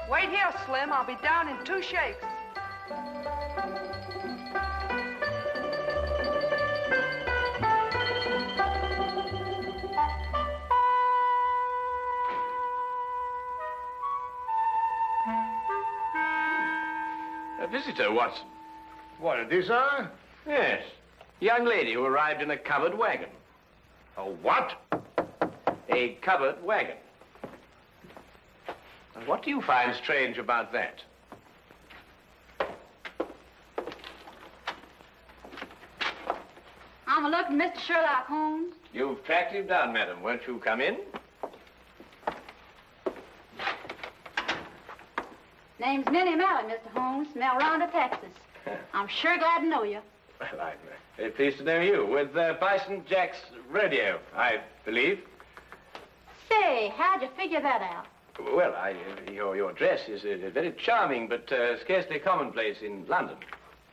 Wait here, Slim. I'll be down in 2 shakes. A visitor, Watson. What, it is, sir? Yes. Young lady who arrived in a covered wagon. A what? A covered wagon. And what do you find strange about that? I'm looking, Mr. Sherlock Holmes. You've tracked him down, madam. Won't you come in? Name's Minnie Malley, Mr. Holmes, from El Rondo, Texas. I'm sure glad to know you. Well, I'm very pleased to know you. With Bison Jack's radio, I believe. Say, how'd you figure that out? Well, your dress is very charming, but scarcely commonplace in London.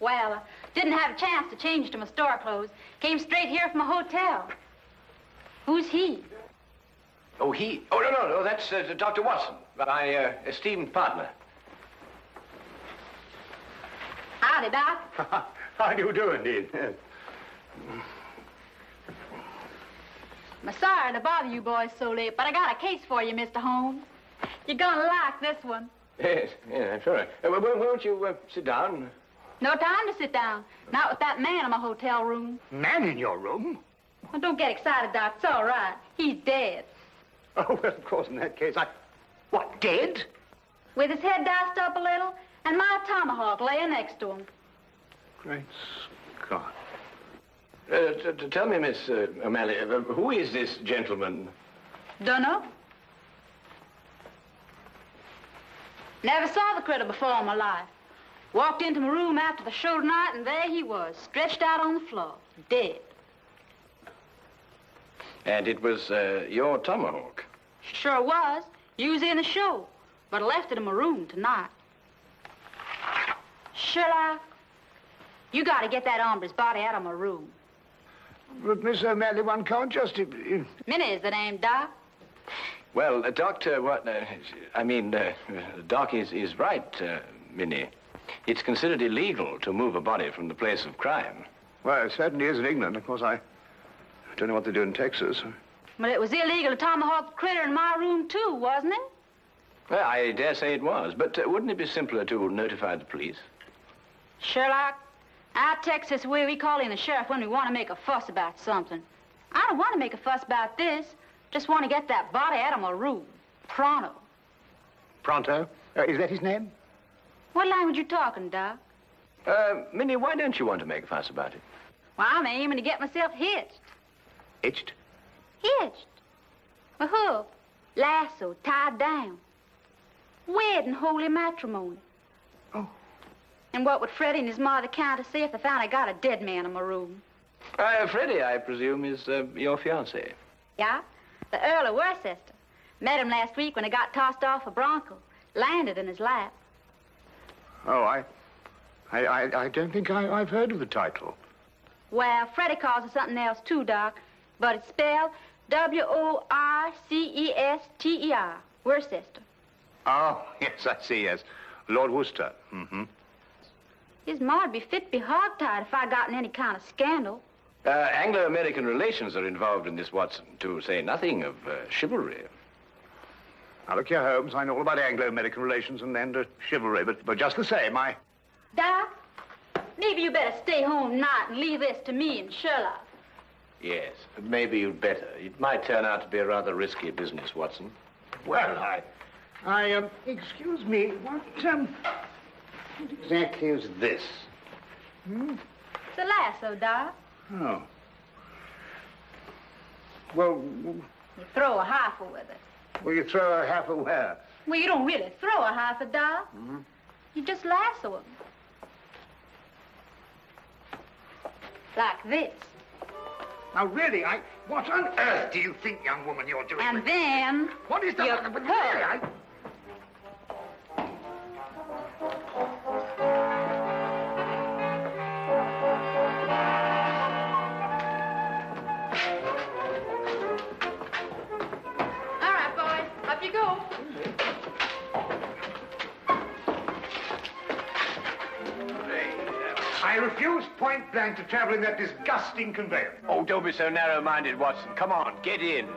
Well, didn't have a chance to change to my store clothes. Came straight here from a hotel. Who's he? Oh, he? Oh, no, that's Dr. Watson, my esteemed partner. Howdy, Doc. How do you do, indeed? I'm sorry to bother you boys so late, but I got a case for you, Mr. Holmes. You're gonna like this one. Yes, I'm sure. Won't you sit down? No time to sit down. Not with that man in my hotel room. Man in your room? Well, don't get excited, Doc. It's all right. He's dead. Oh, well, of course, in that case, What, dead? With his head diced up a little, and my tomahawk laying next to him. Great Scott. Tell me, Miss O'Malley, who is this gentleman? Dunno. Never saw the critter before in my life. Walked into my room after the show tonight, and there he was, stretched out on the floor, dead. And it was your tomahawk? Sure was. Used in the show, but I left it in my room tonight. Sherlock, you got to get that hombre's body out of my room. But, Miss O'Malley, one can't just... Minnie is the name, Doc. Well, Doctor, Doc is right, Minnie. It's considered illegal to move a body from the place of crime. Well, it certainly is in England. Of course, I don't know what they do in Texas. But it was illegal to tomahawk the critter in my room, too, wasn't it? Well, I dare say it was, but wouldn't it be simpler to notify the police? Sherlock, our Texas way, we call in the sheriff when we want to make a fuss about something. I don't want to make a fuss about this. Just want to get that body out of my room. Pronto. Pronto? Is that his name? What language you talking, Doc? Minnie, why don't you want to make a fuss about it? Well, I'm aiming to get myself hitched. Hitched? Hitched. A hook, lasso, tied down. Wed in holy matrimony. Oh. And what would Freddie and his mother count to say if they found I got a dead man in my room? Freddie, I presume, is your fiancé. Yeah, the Earl of Worcester. Met him last week when he got tossed off a bronco. Landed in his lap. Oh, I don't think I've heard of the title. Well, Freddie calls it something else, too, Doc. But it's spelled W-O-R-C-E-S-T-E-R. Worcester. Oh, yes, I see, yes. Lord Worcester. Mm-hmm. His ma'd be fit to be hogtied if I got in any kind of scandal. Anglo-American relations are involved in this, Watson, to say nothing of chivalry. Now, look here, Holmes, I know all about Anglo-American relations and chivalry, but just the same, Doc, maybe you better stay home tonight and leave this to me and Sherlock. Yes, maybe you'd better. It might turn out to be a rather risky business, Watson. Well, excuse me, what exactly is this? It's a lasso, Doc. Oh. Well... You throw a heifer with it. Well, you throw a heifer where? Well, you don't really throw a heifer, Doc. Mm-hmm. You just lasso him. Like this. Now, really, what on earth do you think, young woman, you're doing? And then... What is the... You But really, All right, boys. Up you go. I refuse point blank to travel in that disgusting conveyance. Oh, don't be so narrow-minded, Watson. Come on, get in.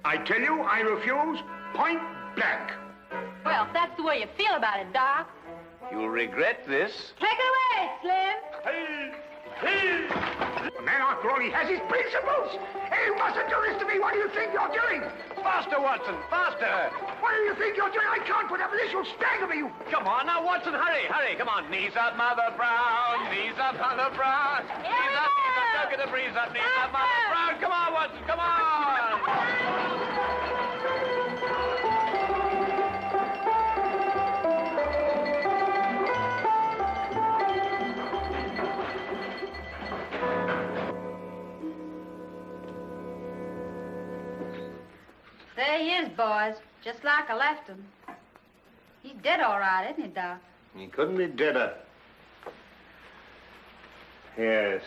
I tell you, I refuse point blank. Well, if that's the way you feel about it, Doc. You'll regret this. Take it away, Slim. The man, after all, he has his principles. Hey, you mustn't do this to me. What do you think you're doing? Faster, Watson, faster. What do you think you're doing? I can't put up with this. You'll stagger me. Come on, now, Watson, hurry, hurry. Come on, knees up, Mother Brown. Knees up, Mother Brown. Knees up, don't get the breeze up. Knees up, Mother Brown. Come on, Watson, come on. There he is, boys. Just like I left him. He's dead all right, isn't he, Doc? He couldn't be deader. Yes.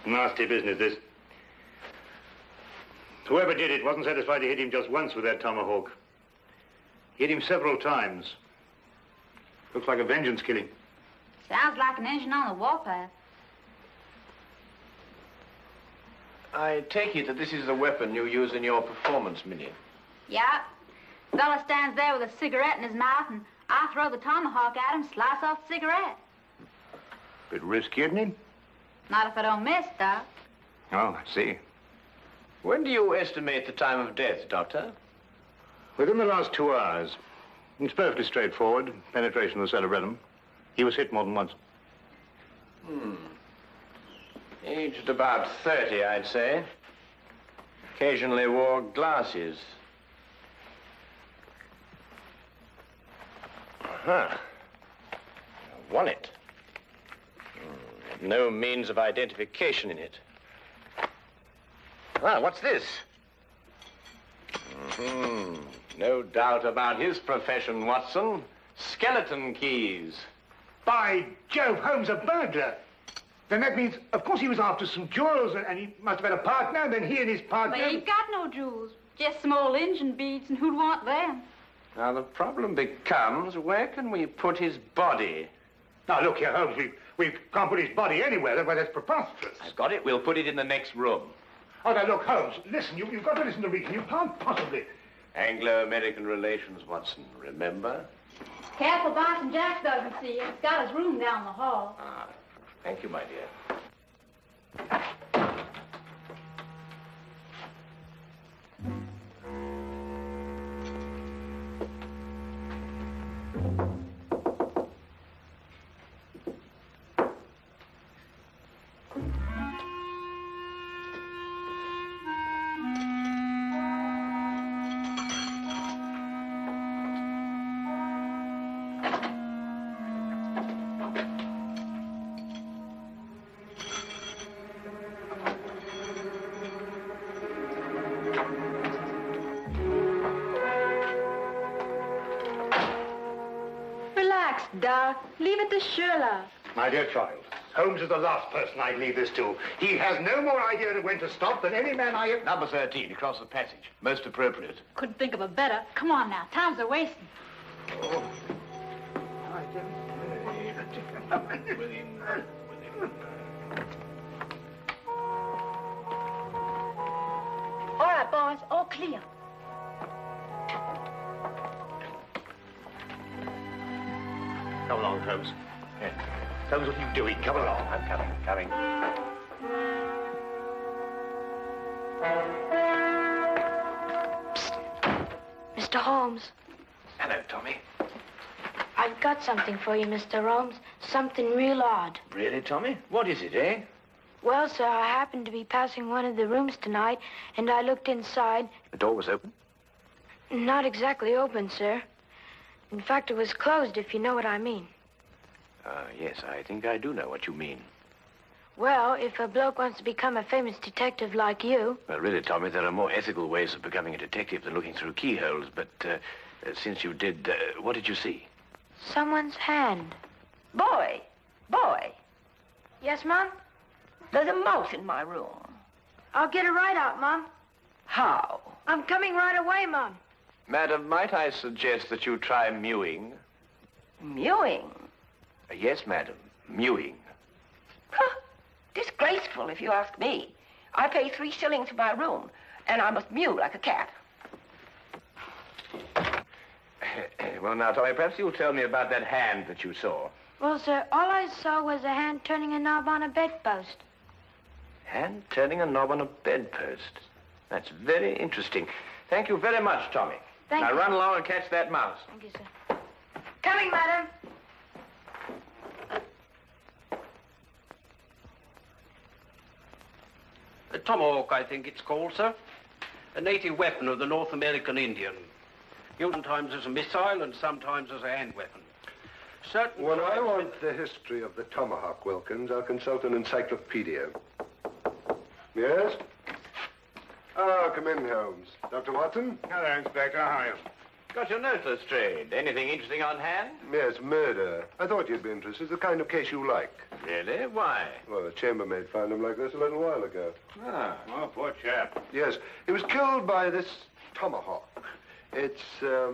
Nasty business, this. Whoever did it wasn't satisfied to hit him just once with that tomahawk. He hit him several times. Looks like a vengeance killing. Sounds like an engine on the warpath. I take it that this is the weapon you use in your performance, Minnie. Yeah. Fella stands there with a cigarette in his mouth, and I throw the tomahawk at him, slice off the cigarette. Bit risky, isn't it? Not if I don't miss, Doc. Oh, I see. When do you estimate the time of death, Doctor? Within the last 2 hours. It's perfectly straightforward. Penetration of the cerebellum. He was hit more than once. Aged about 30, I'd say. Occasionally wore glasses. Uh-huh. Won it. No means of identification in it. Ah, what's this? No doubt about his profession, Watson. Skeleton keys. By Jove, Holmes, a burglar. Then that means, of course, he was after some jewels, and he must have had a partner, and then he and his partner... But he ain't got no jewels. Just some old engine beads, and who'd want them? Now, the problem becomes, where can we put his body? Now, look here, Holmes, we can't put his body anywhere. That's preposterous. I've got it. We'll put it in the next room. Oh, now, look, Holmes, listen, you've got to listen to reason. You can't possibly... Anglo-American relations, Watson, remember? Careful, Boston Jack doesn't see you. He's got his room down the hall. Ah, thank you, my dear. Doc, leave it to Sherlock. My dear child, Holmes is the last person I'd leave this to. He has no more idea of when to stop than any man I have... Number 13, across the passage. Most appropriate. Couldn't think of a better. Come on now, time's a wasting. Oh. All right, boys, all clear. Come along, Holmes. Yeah. Holmes, what are you doing? Come along. I'm coming. Mr. Holmes, Hello, Tommy. I've got something for you, Mr. Holmes. Something real odd. Really, Tommy? What is it, eh? Well, sir, I happened to be passing one of the rooms tonight, and I looked inside. The door was open? Not exactly open, sir. In fact, it was closed, if you know what I mean. Yes, I think I do know what you mean. Well, if a bloke wants to become a famous detective like you... Well, really, Tommy, there are more ethical ways of becoming a detective than looking through keyholes. But since you did, what did you see? Someone's hand. Boy. Yes, Mom? There's a mouse in my room. I'll get it right out, Mom. How? I'm coming right away, Mom. Madam, might I suggest that you try mewing? Mewing? Yes, madam, mewing. Huh. Disgraceful, if you ask me. I pay 3 shillings for my room, and I must mew like a cat. Well, now, Tommy, perhaps you'll tell me about that hand that you saw. Well, sir, all I saw was a hand turning a knob on a bedpost. Hand turning a knob on a bedpost. That's very interesting. Thank you very much, Tommy. Thank now you. Run along and catch that mouse. Thank you, sir. Coming, madam. A tomahawk, I think it's called, sir. A native weapon of the North American Indian. Used sometimes as a missile and sometimes as a hand weapon. Certain When I tribes- want the history of the tomahawk, Wilkins, I'll consult an encyclopedia. Yes? Oh, come in, Holmes. Dr. Watson? Hello, Inspector. How are you? Got your note, Lestrade. Anything interesting on hand? Yes, murder. I thought you'd be interested. It's the kind of case you like. Really? Why? Well, the chambermaid found him like this a little while ago. Ah. Oh, poor chap. Yes, he was killed by this tomahawk. It's a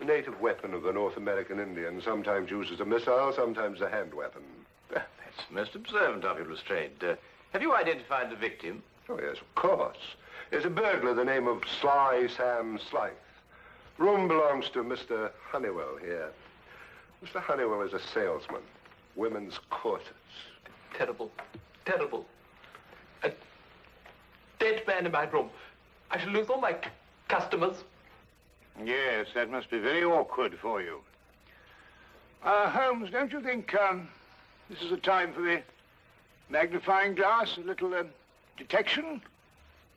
native weapon of the North American Indian, sometimes used as a missile, sometimes a hand weapon. That's most observant of you, Lestrade. Have you identified the victim? Oh, yes, of course. There's a burglar, the name of Sly Sam Slythe. Room belongs to Mr. Honeywell here. Mr. Honeywell is a salesman. Women's quarters. Terrible. Terrible. A dead man in my room. I shall lose all my customers. Yes, that must be very awkward for you. Holmes, don't you think this is a time for the magnifying glass, a little detection?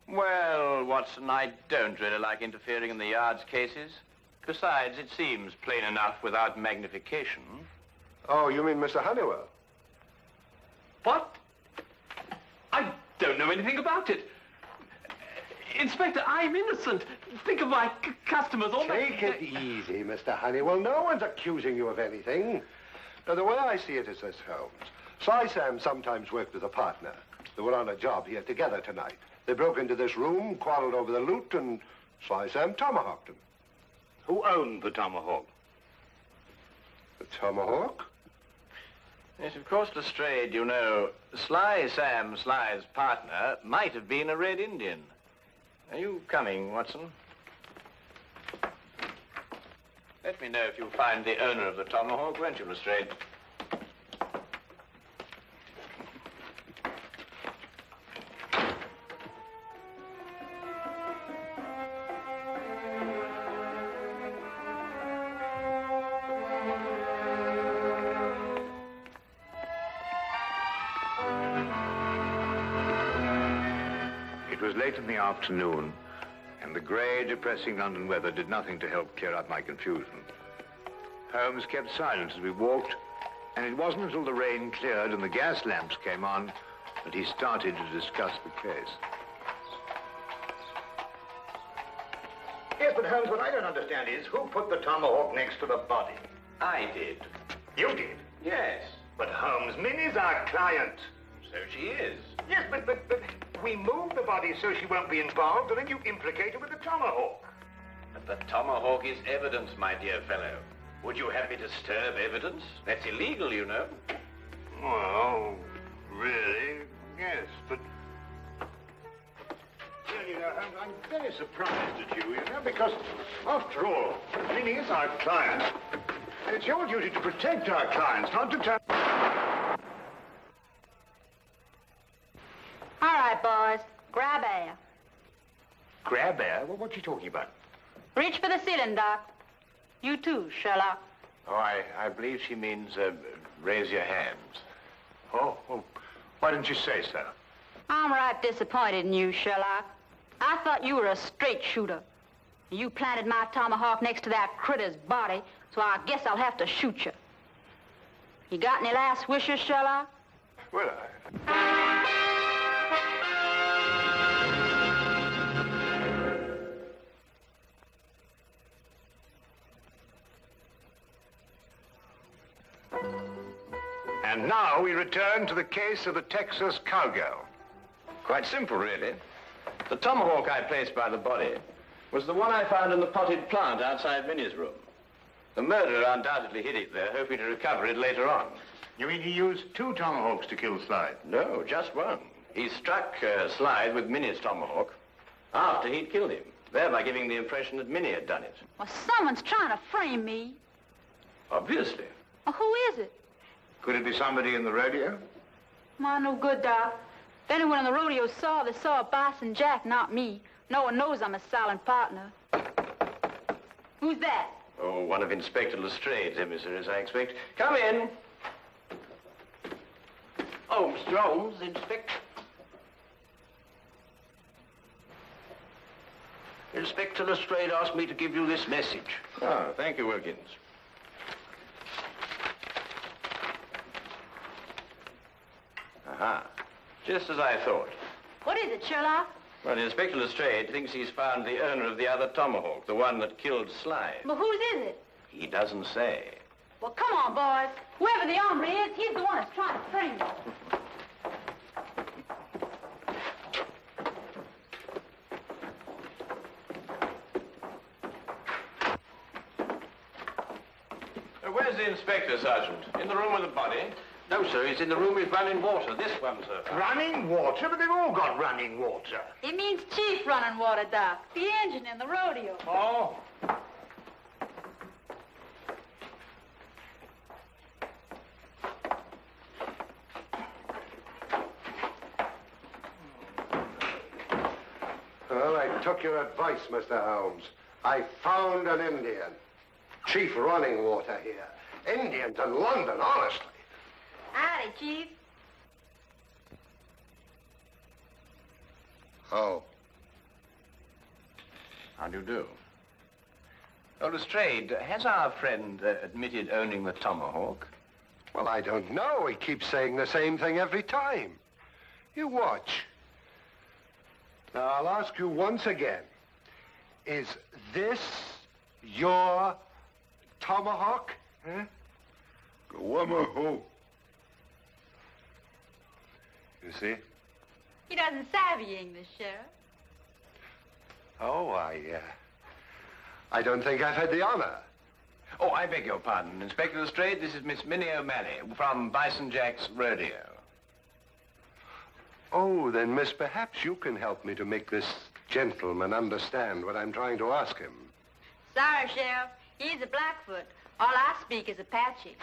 Well, Watson, I don't really like interfering in the yard's cases. Besides, it seems plain enough without magnification. Oh, you mean Mr. Honeywell? What? I don't know anything about it. Inspector, I'm innocent. Think of my customers. All Take it easy, Mr. Honeywell. No one's accusing you of anything. Now, the way I see it is this, Holmes. Sly Sam sometimes worked with a partner. They were on a job here together tonight. They broke into this room, quarreled over the loot, and Sly Sam tomahawked him. Who owned the tomahawk? The tomahawk? Yes, of course, Lestrade, you know, Sly Sam Sly's partner might have been a Red Indian. Are you coming, Watson? Let me know if you find the owner of the tomahawk, won't you, Lestrade? It was late in the afternoon, and the grey, depressing London weather did nothing to help clear up my confusion. Holmes kept silent as we walked, and it wasn't until the rain cleared and the gas lamps came on that he started to discuss the case. Yes, but Holmes, what I don't understand is who put the tomahawk next to the body? I did. You did? Yes. But Holmes, Minnie's our client. So she is. Yes, but we moved the body so she won't be involved, and then you implicate her with the tomahawk. But the tomahawk is evidence, my dear fellow. Would you have me disturb evidence? That's illegal, you know. Well, really, yes, but... Well, you know, I'm very surprised at you know, because, after all, Minnie is our client. It's your duty to protect our clients, not to turn... All right, boys. Grab air. Grab air? Well, what's she talking about? Reach for the ceiling, Doc. You too, Sherlock. Oh, I believe she means, raise your hands. Oh, well, why didn't you say so? I'm right disappointed in you, Sherlock. I thought you were a straight shooter. You planted my tomahawk next to that critter's body, so I guess I'll have to shoot you. You got any last wishes, Sherlock? Well, And now we return to the case of the Texas Cowgirl. Quite simple, really. The tomahawk I placed by the body was the one I found in the potted plant outside Minnie's room. The murderer undoubtedly hid it there, hoping to recover it later on. You mean he used 2 tomahawks to kill Slide? No, just one. He struck Slide with Minnie's tomahawk after he'd killed him, thereby giving the impression that Minnie had done it. Well, someone's trying to frame me. Obviously. Well, who is it? Could it be somebody in the rodeo? My no good, Doc. If anyone in the rodeo saw, they saw Bison Jack, not me. No one knows I'm a silent partner. Who's that? Oh, one of Inspector Lestrade's emissaries, I expect. Come in. Oh, Mr. Holmes, Inspector. Inspector Lestrade asked me to give you this message. Oh, thank you, Wilkins. Aha. Just as I thought. What is it, Sherlock? Well, Inspector Lestrade thinks he's found the owner of the other tomahawk, the one that killed Slide. Well, whose is it? He doesn't say. Well, come on, boys. Whoever the hombre is, he's the one that's trying to frame me. Where's the inspector, Sergeant? In the room with the body? No, sir, he's in the room with running water. This one, sir. Running water? But they've all got running water. It means Chief running water, Doc. The engine in the rodeo. Oh. Well, I took your advice, Mr. Holmes. I found an Indian. Chief running water here. Indians in London, honestly. Howdy, Chief. Oh. How do you do? Oh, Lestrade, has our friend admitted owning the tomahawk? Well, I don't know. He keeps saying the same thing every time. You watch. Now, I'll ask you once again. Is this your tomahawk? Huh? You see? He doesn't savvy English, Sheriff. Oh, I don't think I've had the honor. Oh, I beg your pardon. Inspector Lestrade, this is Miss Minnie O'Malley from Bison Jack's rodeo. Oh, then, miss, perhaps you can help me to make this gentleman understand what I'm trying to ask him. Sorry, Sheriff. He's a Blackfoot. All I speak is Apache.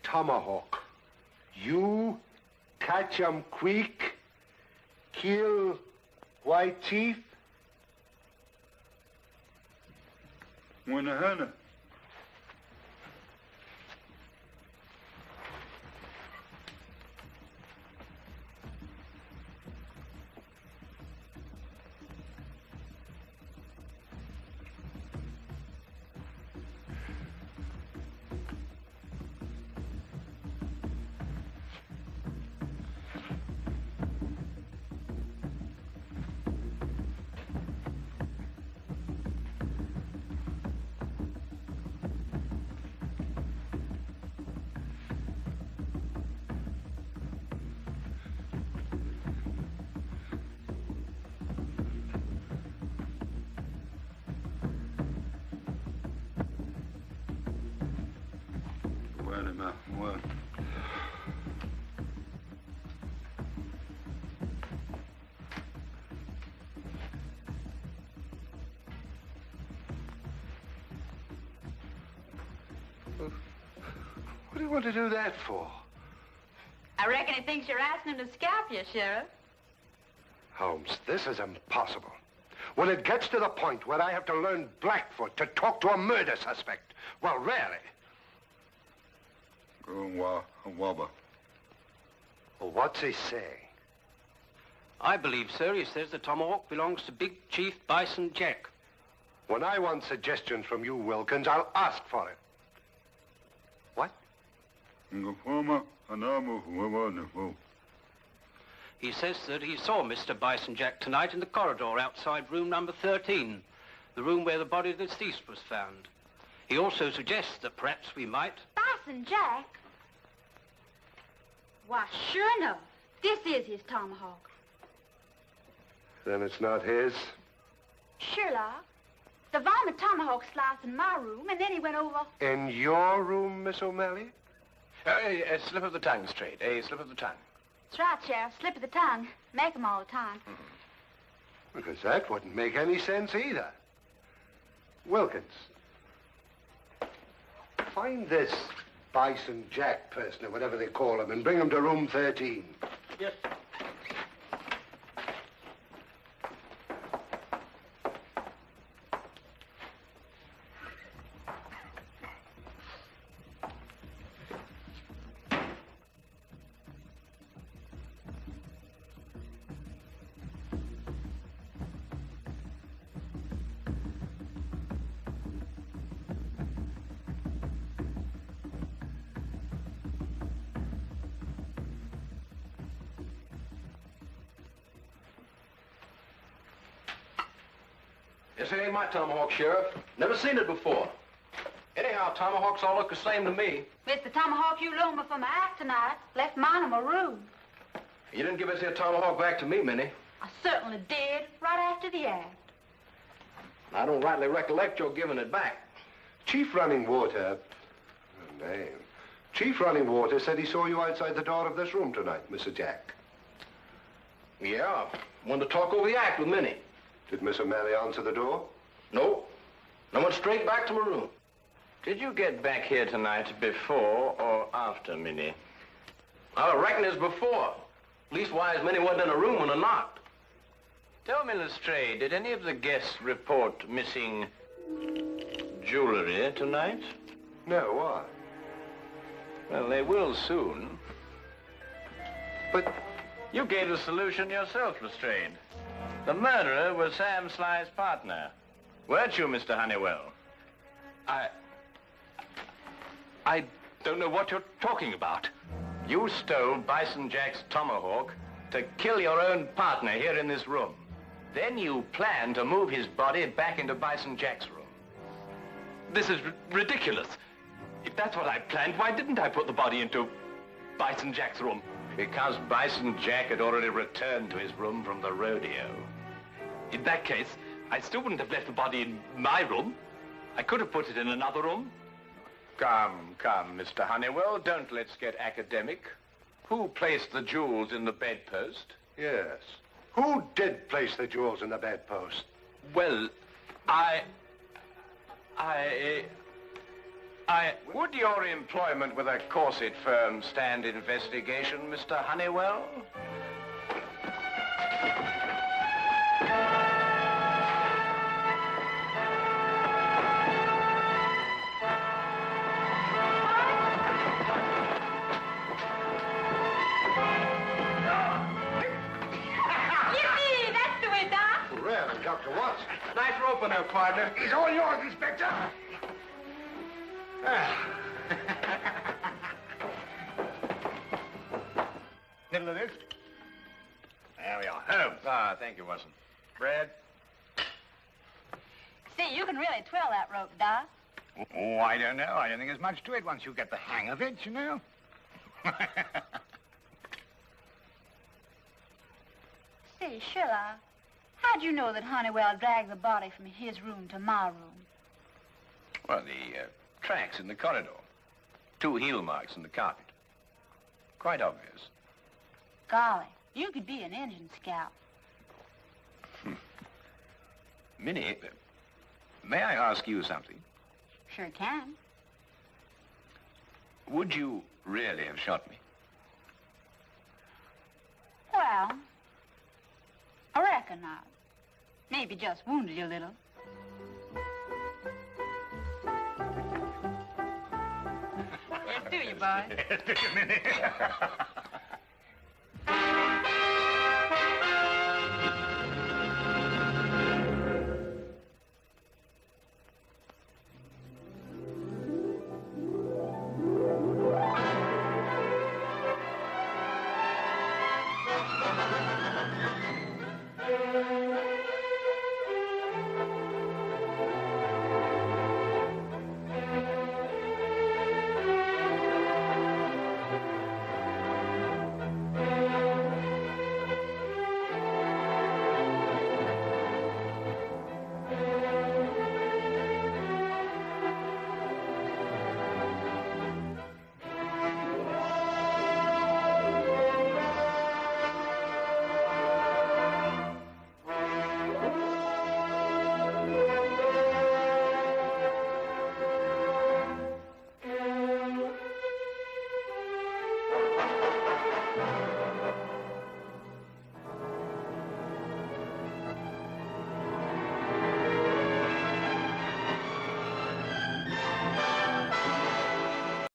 Tomahawk. You catch 'em quick, kill White Chief? Wanahana. What? What do you want to do that for? I reckon he thinks you're asking him to scalp you, Sheriff. Holmes, this is impossible. When it gets to the point where I have to learn Blackfoot to talk to a murder suspect, well, really. Well, what's he saying? I believe, sir, he says the tomahawk belongs to Big Chief Bison Jack. When I want suggestions from you, Wilkins, I'll ask for it. What? He says that he saw Mr. Bison Jack tonight in the corridor outside room number 13, the room where the body of the deceased was found. He also suggests that perhaps we might... Bison Jack? Why, sure enough, this is his tomahawk. Then it's not his? Sherlock, the varmint tomahawk slice in my room, and then he went over. In your room, Miss O'Malley? A slip of the tongue, Straight. A slip of the tongue. That's right, Sheriff. Slip of the tongue. Make 'em all the time. Because that wouldn't make any sense either. Wilkins, find this Bison Jack person, or whatever they call him, and bring him to room 13. Yes. This ain't my tomahawk, Sheriff. Never seen it before. Anyhow, tomahawks all look the same to me. It's the tomahawk you loaned me for my act tonight. Left mine in my room. You didn't give us your tomahawk back to me, Minnie. I certainly did, right after the act. I don't rightly recollect your giving it back. Chief Running Water... Oh, name. Chief Running Water said he saw you outside the door of this room tonight, Mr. Jack. Yeah, wanted to talk over the act with Minnie. Did Miss O'Malley answer the door? No. I went straight back to my room. Did you get back here tonight before or after Minnie? I reckon it's before. Leastwise, Minnie wasn't in a room when I knocked. Tell me, Lestrade, did any of the guests report missing jewelry tonight? No, why? Well, they will soon. But... You gave the solution yourself, Lestrade. The murderer was Sam Sly's partner. Weren't you, Mr. Honeywell? I don't know what you're talking about. You stole Bison Jack's tomahawk to kill your own partner here in this room. Then you planned to move his body back into Bison Jack's room. This is ridiculous. If that's what I planned, why didn't I put the body into Bison Jack's room? Because Bison Jack had already returned to his room from the rodeo. In that case, I still wouldn't have left the body in my room. I could have put it in another room. Come, Mr. Honeywell, don't let's get academic. Who placed the jewels in the bedpost? Yes. Who did place the jewels in the bedpost? Well, Would your employment with a corset firm stand investigation, Mr. Honeywell? Yippee! That's the way, Doc. Really, Dr. Watson? Nice rope on there, partner. He's all yours, Inspector. Middle of this. There we are. Holmes. Ah, thank you, Watson. Brad? See, you can really twirl that rope, Doc. Oh, I don't know. I don't think there's much to it once you get the hang of it, you know. Say, Sherlock, how'd you know that Honeywell dragged the body from his room to my room? Well, the tracks in the corridor. 2 heel marks in the carpet. Quite obvious. Golly, you could be an engine scout. Minnie, may I ask you something? Sure can. Would you really have shot me? Well, I reckon not. Maybe just wounded you a little. Yes, do you, boy? Yes, do you, Minnie?